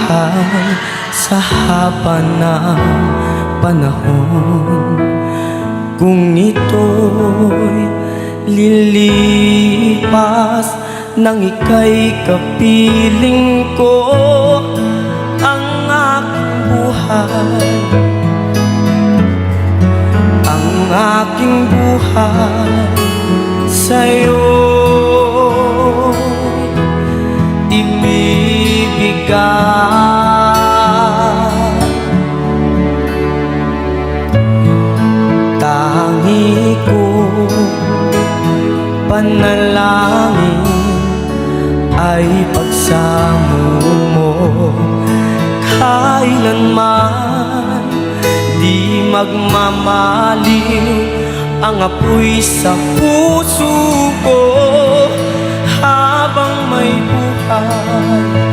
buhay sa haba ng panahon. Kung ito'y lilipas nang ika'y kapiling ko, ang aking buhay, ang aking buhay sa'yo ibibigay. Tangi ko panalangin ay pagsamo mo, kailanman di magmamaliw ang apoy sa puso ko habang may buhay.